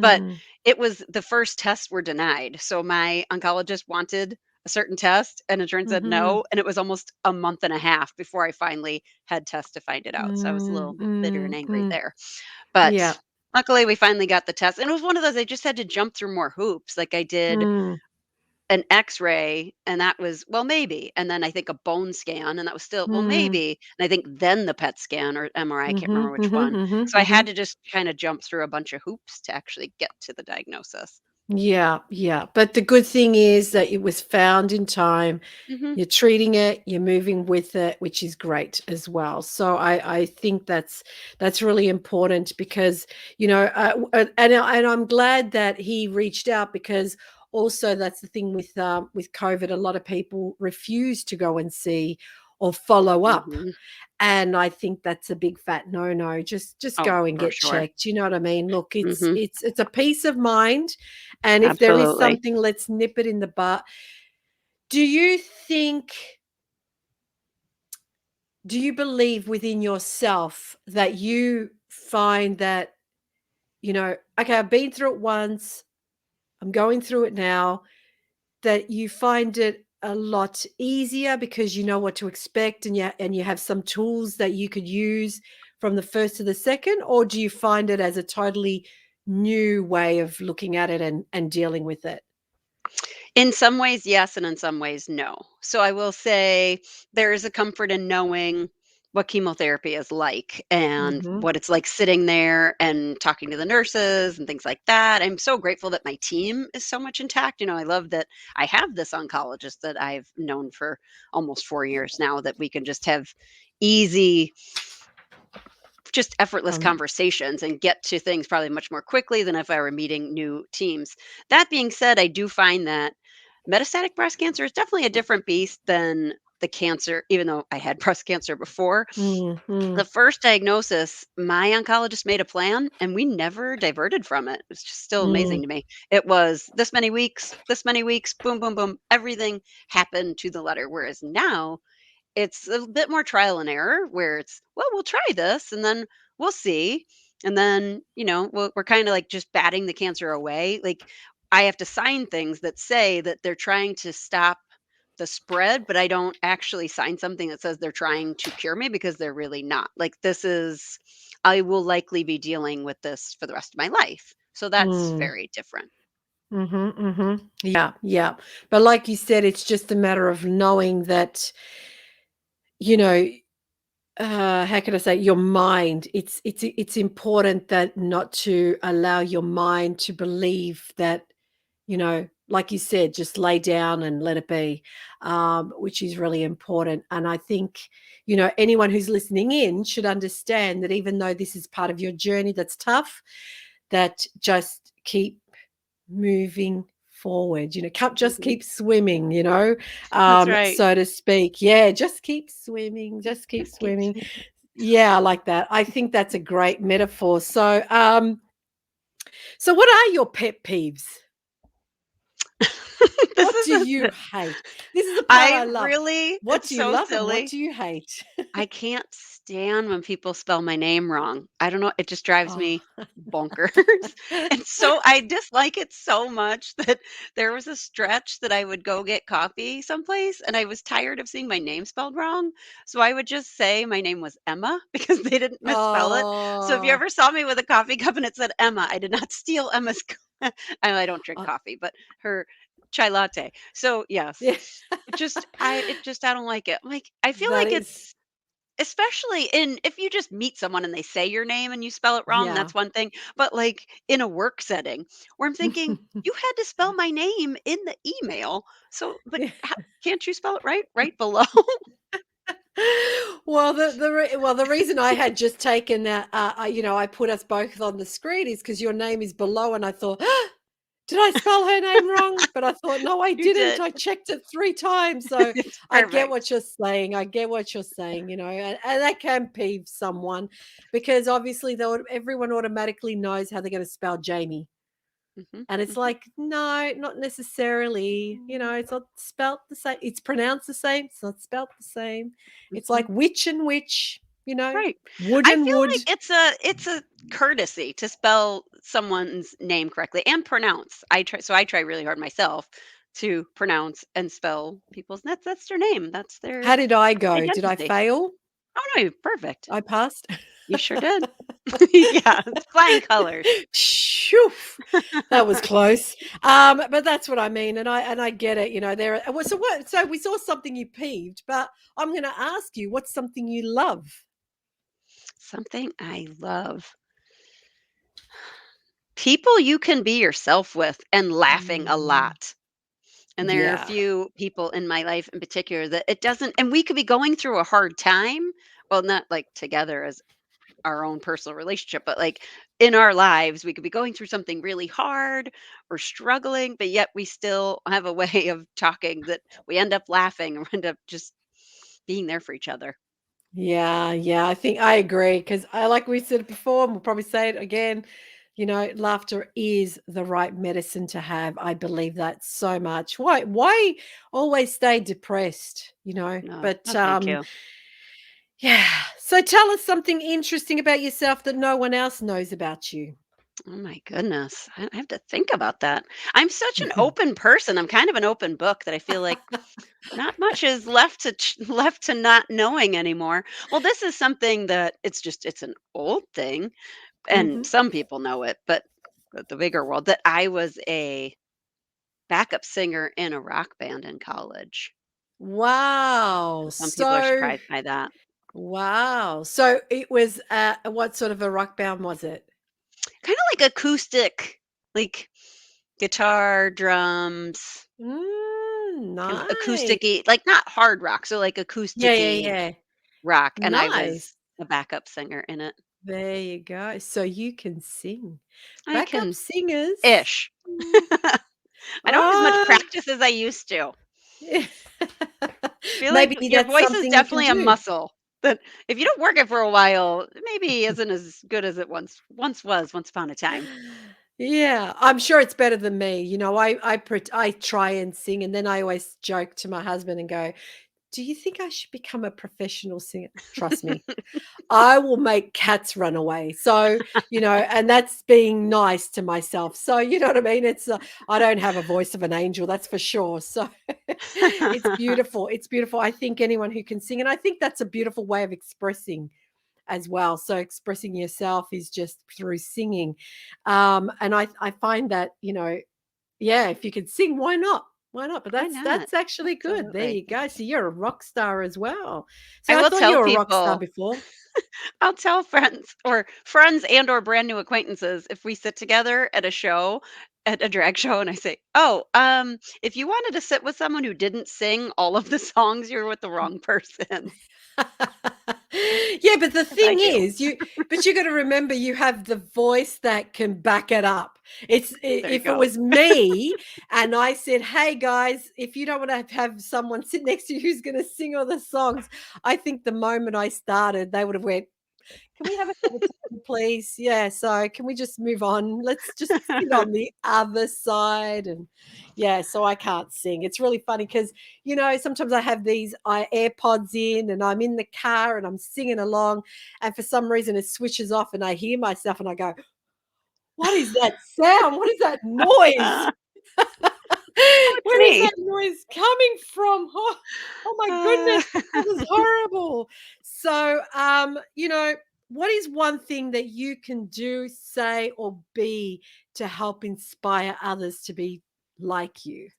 But mm, it was the first tests were denied. So my oncologist wanted a certain test, and insurance said mhm, no. And it was almost a month and a half before I finally had tests to find it out. So I was a mm, little bitter and mm, angry mm. there. But Yeah. luckily, we finally got the test, and it was one of those I just had to jump through more hoops. Like, I did Mm, an X-ray, and that was, "Well, maybe," and then I think a bone scan, and that was still, "Well, mm, maybe," and I think then the PET scan or MRI, I can't mhm, remember which mhm, one. mhm, So I had mhm. to just kinda jump through a bunch of hoops to actually get to the diagnosis. Yeah, yeah. But the good thing is that it was found in time. Mhm, You're treating it, you're moving with it, which is great as well. So I think that's really important, because and I'm glad that he reached out, because also that's the thing with COVID. A lot of people refuse to go and see or follow up, mhm. and I think that's a big fat no-no. Just Oh, go and for get sure. checked. You know what I mean? Look, it's Mhm. it's it's a peace of mind, and if there is Absolutely. something, let's nip it in the butt. Do you think do you believe within yourself that you find that, okay, I've been through it once, I'm going through it now, that you find it a lot easier because you know what to expect, and you have some tools that you could use from the first to the second? Or do you find it as a totally new way of looking at it and dealing with it. In some ways, yes, and in some ways, no. So I will say there is a comfort in knowing what chemotherapy is like and Mhm. what it's like sitting there and talking to the nurses and things like that. I'm so grateful that my team is so much intact. I love that I have this oncologist that I've known for almost 4 years now, that we can just have easy, just effortless Um, conversations and get to things probably much more quickly than if I were meeting new teams. That being said, I do find that metastatic breast cancer is definitely a different beast than the cancer, even though I had breast cancer before. mhm. The first diagnosis, my oncologist made a plan and we never diverted from it. It's just still amazing Mm, to me. It was this many weeks, boom, boom, boom. Everything happened to the letter. Whereas now it's a bit more trial and error where it's, well, we'll try this and then we'll see. And then, we're kind of like just batting the cancer away. Like I have to sign things that say that they're trying to stop the spread, but I don't actually sign something that says they're trying to cure me, because they're really not. Like I will likely be dealing with this for the rest of my life. So that's mm. very different. Mhm, mhm. Yeah, yeah. But like you said, it's just a matter of knowing that, you know, how can I say, your mind, it's important that not to allow your mind to believe that, like you said, just lay down and let it be, which is really important. And I think, anyone who's listening in should understand that even though this is part of your journey that's tough, that just keep moving forward, can't just Mhm. keep swimming, That's right. so to speak. Yeah, just keep swimming, just keep Just keep swimming. sweeping. Yeah, I like that. I think that's a great metaphor. So what are your pet peeves? This What is do you hate? This is the part I I love. really, What it's do you so love and what silly. do you hate? I can't stand when people spell my name wrong. I don't know, it just drives Oh. me bonkers. And so I dislike it so much that there was a stretch that I would go get coffee someplace and I was tired of seeing my name spelled wrong. So I would just say my name was Emma because they didn't misspell it. So if you Oh. ever saw me with a coffee cup and it said Emma, I did not steal Emma's I don't drink Uh, coffee, but her chai latte. So yes, yeah, I don't like it. Like I feel that like is it's, especially in, if you just meet someone and they say your name and you spell it wrong, yeah. that's one thing. But like in a work setting where I'm thinking, you had to spell my name in the email. So, but Yeah. can't you spell it right below? Well, the reason I had just taken that, I put us both on the screen is because your name is below, and I thought, did I spell her name wrong? But I thought, no, I You didn't. did. I checked it 3 times. So It's I get perfect. what you're saying. I get what you're saying. And that can peeve someone because obviously everyone automatically knows how they're going to spell Jamie. Hmm. And it's Hmm. like, no, not necessarily. It's not spelt the same. It's pronounced the same. It's not spelt the same. It's Hmm. like witch and witch, Right. wood I and feel wood. like it's a courtesy to spell someone's name correctly and pronounce. I try really hard myself to pronounce and spell people's, that's their name. That's How their did I go? Did I identity. fail? Oh no, you're perfect. I passed. You sure did. Yeah, it's flying colors. Shoof. That was close. But that's what I mean, and I get it. So we saw something you peeved, but I'm going to ask you, what's something you love? Something I love. People you can be yourself with and laughing a Mm, lot. And there are a yeah. few people in my life in particular that it doesn't, and we could be going through a hard time. Well, not like together as our own personal relationship, but like in our lives, we could be going through something really hard or struggling, but yet we still have a way of talking that we end up laughing or end up just being there for each other. Yeah, yeah, I think I agree because I like we said it before, and we'll probably say it again. Laughter is the right medicine to have. I believe that so much. Why always stay depressed? No, But no, thank you. yeah. So tell us something interesting about yourself that no one else knows about you. Oh my goodness. I have to think about that. I'm such an open person. I'm kind of an open book that I feel like not much is left to left to not knowing anymore. Well, this is something that it's an old thing and Mhm. some people know it, but the bigger world, that I was a backup singer in a rock band in college. Wow. Some people are So surprised by that. wow. So it was, what sort of a rock band was it? Kinda like acoustic, like guitar, drums, kind of Nice. acoustic-y, like not hard rock, so like Yeah, yeah, acoustic-y yeah. rock, and I was Nice. a backup singer in it. There you go. So you can sing. I Backup can singers. ish. Mm. I don't have as much Ah. practice as I used to. Feel like Maybe your that's voice is something you can definitely a do. muscle that if you don't work it for a while, maybe isn't as good as it once was, once upon a time. Yeah, I'm sure it's better than me. I try and sing, and then I always joke to my husband and go, "Do you think I should become a professional singer?" Trust me, I will make cats run away. So, and that's being nice to myself. So, you know what I mean? I don't have a voice of an angel, that's for sure. So, it's beautiful. It's beautiful. I think anyone who can sing, and I think that's a beautiful way of expressing as well. So, expressing yourself is just through singing. And I find that, yeah, if you could sing, why not? Why not? But Why that's not? that's actually good. There Absolutely. you go. So you're a rock star as well. I So I will thought you tell were a rock star people, before. I'll tell friends and or brand new acquaintances if we sit together at a show, at a drag show, and I say, "Oh, if you wanted to sit with someone who didn't sing all of the songs, you're with the wrong person." Yeah, but the 'Cause I thing do. is, you got to remember you have the voice that can back it up. There you If it go. was me and I said, "Hey guys, if you don't want to have someone sit next to you who's going to sing all the songs," I think the moment I started, they would have went, "Can we have another time, please? Yeah, so can we just move on? Let's just sit on the other side." And yeah, so I can't sing. It's really funny because, sometimes I have these AirPods in and I'm in the car and I'm singing along. And for some reason it switches off and I hear myself and I go, "What is that sound? What is that noise?" Oh, it's Where is me. that noise coming from? Oh my Uh, goodness, this is horrible. So, what is one thing that you can do, say, or be to help inspire others to be like you?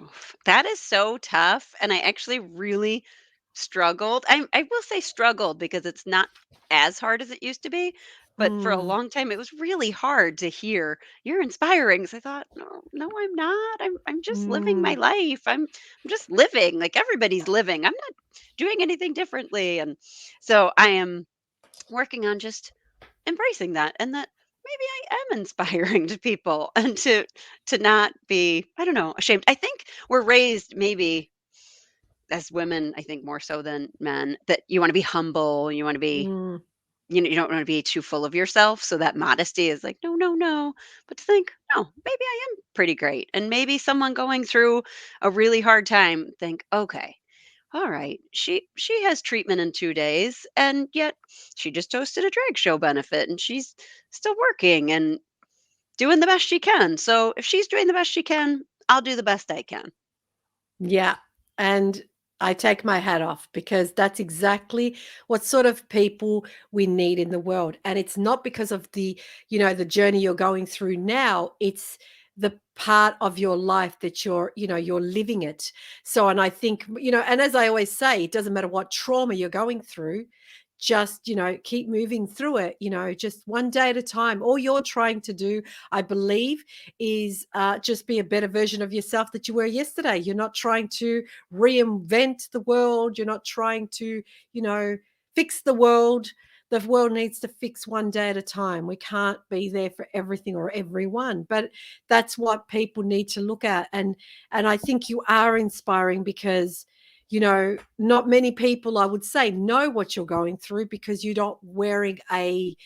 Oof, that is so tough, and I actually really struggled. I will say struggled because it's not as hard as it used to be, but for a Mm, long time, it was really hard to hear, "You're inspiring." So I thought, "No, no, I'm not. I'm just living my mm, life. I'm just living like everybody's living. I'm not doing anything differently." And so I am working on just embracing that, and that maybe I am inspiring to people, and to not be, I don't know, ashamed. I think we're raised, maybe as women, I think more so than men, that you want to be humble, you want to be, mm. you don't want to be too full of yourself, so that modesty is like, no, no, no. But to think, no, maybe I am pretty great, and maybe someone going through a really hard time think, okay, all right, she has treatment in 2 days, and yet she just hosted a drag show benefit, and she's still working and doing the best she can. So if she's doing the best she can, I'll do the best I can. Yeah. And I take my hat off because that's exactly what sort of people we need in the world. And it's not because of the journey you're going through now. It's the part of your life that you're living it. So, and I think, and as I always say, it doesn't matter what trauma you're going through, just, keep moving through it, just one day at a time. All you're trying to do, I believe, is just be a better version of yourself that you were yesterday. You're not trying to reinvent the world. You're not trying to, you know, fix the world. The world needs to fix one day at a time. We can't be there for everything or everyone, but that's what people need to look at. And I think you are inspiring because not many people, I would say, know what you're going through because you're not wearing a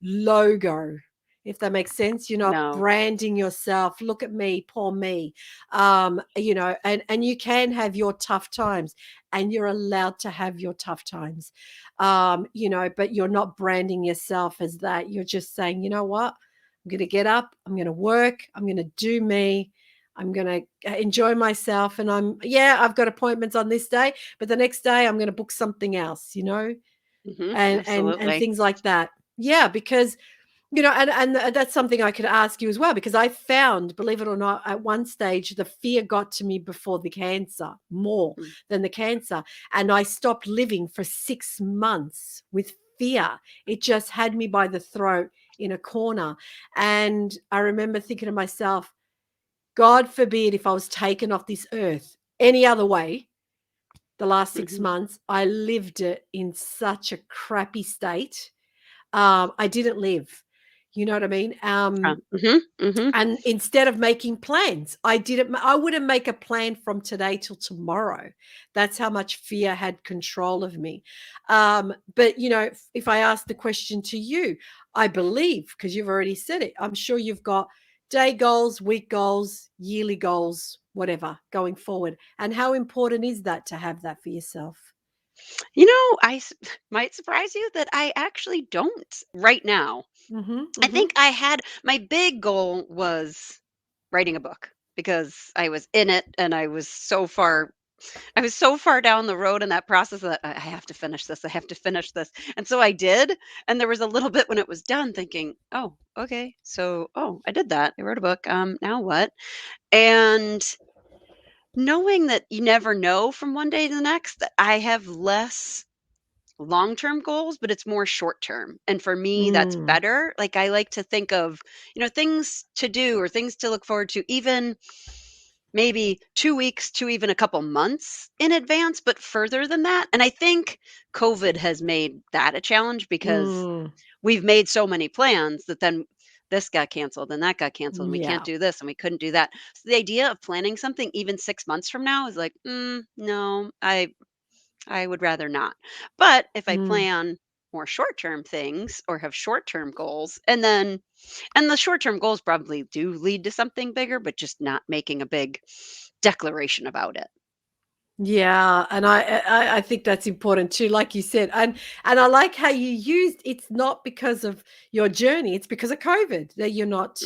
logo, if that makes sense. You're not No. branding yourself. Look at me, poor me. And you can have your tough times and you're allowed to have your tough times. But you're not branding yourself as that. You're just saying, you know what? I'm going to get up, I'm going to work, I'm going to do me. I'm going to enjoy myself. And I've got appointments on this day, but the next day I'm going to book something else, Hmm. and Absolutely. things like that. Yeah, because And that's something I could ask you as well, because I found, believe it or not, at one stage the fear got to me before the cancer, more Mm, than the cancer, and I stopped living for 6 months with fear. It just had me by the throat in a corner, and I remember thinking to myself, God forbid if I was taken off this earth any other way. The last six mhm. months, I lived it in such a crappy state. I didn't live. You know what I mean? Mhm, mhm. And instead of making plans, I wouldn't make a plan from today till tomorrow. That's how much fear had control of me. But if I ask the question to you, I believe, because you've already said it, I'm sure you've got day goals, week goals, yearly goals, whatever, going forward. And how important is that to have that for yourself? Might surprise you that I actually don't right now. Mm-hmm. I Mm-hmm. think I had my big goal was writing a book because I was in it and I was so far down the road in that process that I have to finish this. I have to finish this. And so I did. And there was a little bit when it was done thinking, oh, okay. So, oh, I did that. I wrote a book. Now what? And knowing that you never know from one day to the next, that I have less long-term goals, but it's more short-term. And for me, that's Mm. better. Like I like to think of, things to do or things to look forward to, even maybe 2 weeks to even a couple months in advance, but further than that. And I think COVID has made that a challenge because Mm. we've made so many plans that then this got canceled and that got canceled and we can't Yeah. do this and we couldn't do that. So the idea of planning something even 6 months from now is like, no, I would rather not. But if I Mm. plan more short-term things or have short-term goals, and the short-term goals probably do lead to something bigger, but just not making a big declaration about it. Yeah, and I think that's important too, like you said, and I like how you used, it's not because of your journey, it's because of COVID that you're not,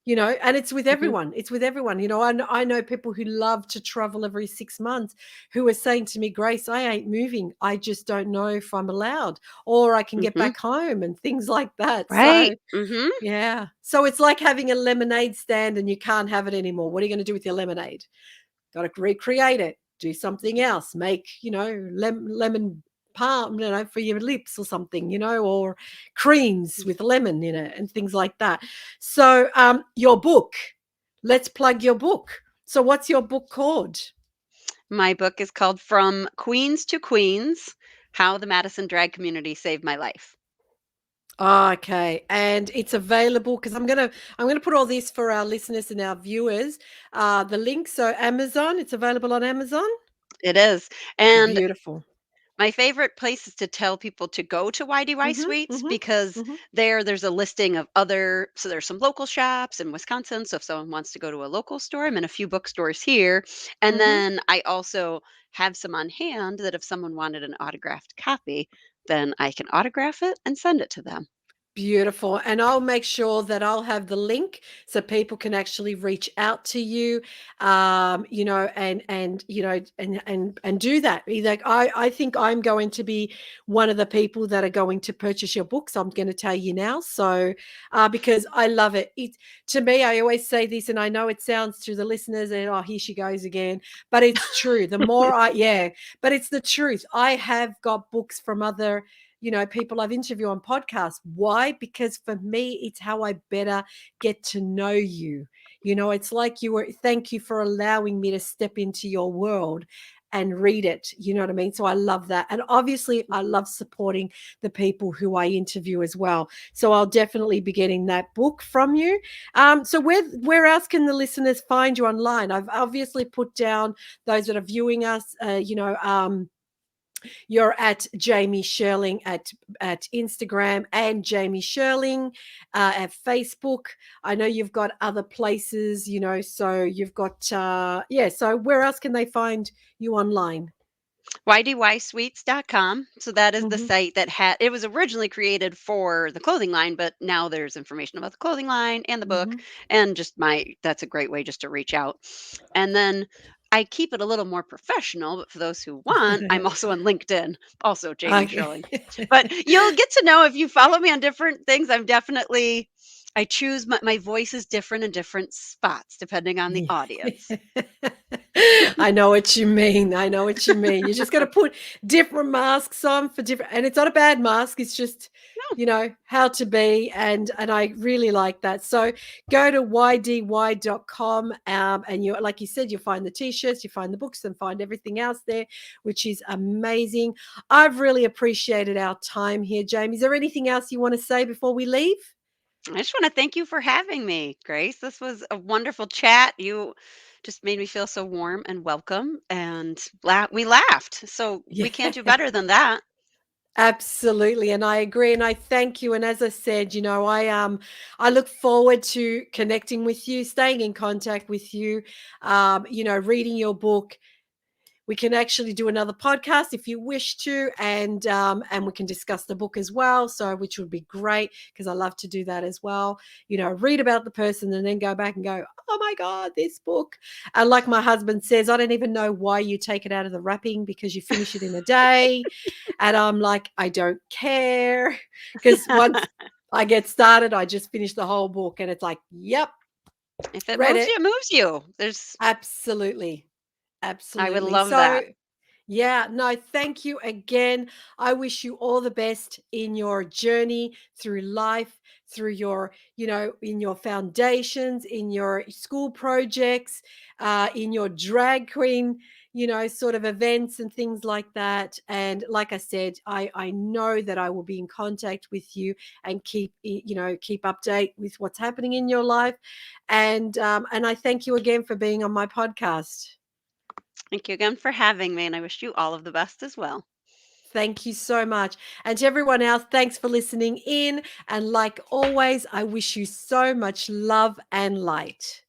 Mm, and it's with mhm, everyone. It's with everyone. I know people who love to travel every 6 months who are saying to me, Grace, I ain't moving. I just don't know if I'm allowed, or I can get mhm. back home and things like that. Right. So Mhm. yeah, so it's like having a lemonade stand and you can't have it anymore. What are you going to do with your lemonade? Got to recreate it, do something else, make, lemon palm, for your lips or something, or creams with lemon in it and things like that. So, your book, let's plug your book. So, what's your book called? My book is called From Queens to Queens: How the Madison Drag Community Saved My Life. Okay, and it's available because I'm gonna put all this for our listeners and our viewers. The link, so Amazon, it's available on Amazon. It is. And Beautiful. my favorite place is to tell people to go to YDY Mhm. Sweets Mhm. because Mhm. there's a listing of there's some local shops in Wisconsin. So if someone wants to go to a local store, I'm in a few bookstores here. And Mhm. then I also have some on hand that if someone wanted an autographed copy, then I can autograph it and send it to them. Beautiful. And I'll make sure that I'll have the link so people can actually reach out to you, and do that. Like I think I'm going to be one of the people that are going to purchase your books. I'm going to tell you now. So, because I love it. To me, I always say this, and I know it sounds to the listeners, and oh, here she goes again, but it's true. Yeah, but it's the truth. I have got books from other people I've interviewed on podcasts. Why? Because for me, it's how I better get to know you. It's like thank you for allowing me to step into your world and read it. You know what I mean? So I love that. And obviously, I love supporting the people who I interview as well. So I'll definitely be getting that book from you. So where else can the listeners find you online? I've obviously put down those that are viewing us, you're at Jaimie Sherling at Instagram and Jaimie Sherling at Facebook. I know you've got other places, so you've got yeah. So where else can they find you online? YDYSweets.com. So that is the Mm-hmm. site that it was originally created for the clothing line, but now there's information about the clothing line and the book Mm-hmm. and just that's a great way just to reach out. And then I keep it a little more professional, but for those who want, I'm also on LinkedIn, also Jaimie Okay. Sherling. But you'll get to know if you follow me on different things. I choose my voice is different in different spots depending on the Yeah. audience. I know what you mean. I know what you mean. You just got to put different masks on for different, and it's not a bad mask. It's just, No, how to be. And I really like that. So go to YDY.com. And you, like you said, you'll find the t-shirts, you find the books and find everything else there, which is amazing. I've really appreciated our time here, Jaimie. Is there anything else you want to say before we leave? I just want to thank you for having me, Grace. This was a wonderful chat. You just made me feel so warm and welcome, and we laughed. So Yeah. we can't do better than that. Absolutely, and I agree, and I thank you. And as I said, I look forward to connecting with you, staying in contact with you, reading your book. We can actually do another podcast if you wish to, and we can discuss the book as well. So, which would be great because I love to do that as well. Read about the person and then go back and go, oh my god, this book. And like my husband says, I don't even know why you take it out of the wrapping because you finish it in a day. And I'm like, I don't care because once I get started, I just finish the whole book, and it's like, yep, If it read moves it. you, it moves you. There's Absolutely. I would Absolutely. love So, that. yeah, no, thank you again. I wish you all the best in your journey through life, through your, in your foundations, in your school projects, in your drag queen, sort of events and things like that. And like I said, I know that I will be in contact with you and keep update with what's happening in your life. And I thank you again for being on my podcast. Thank you again for having me, and I wish you all of the best as well. Thank you so much. And to everyone else, thanks for listening in. And like always, I wish you so much love and light.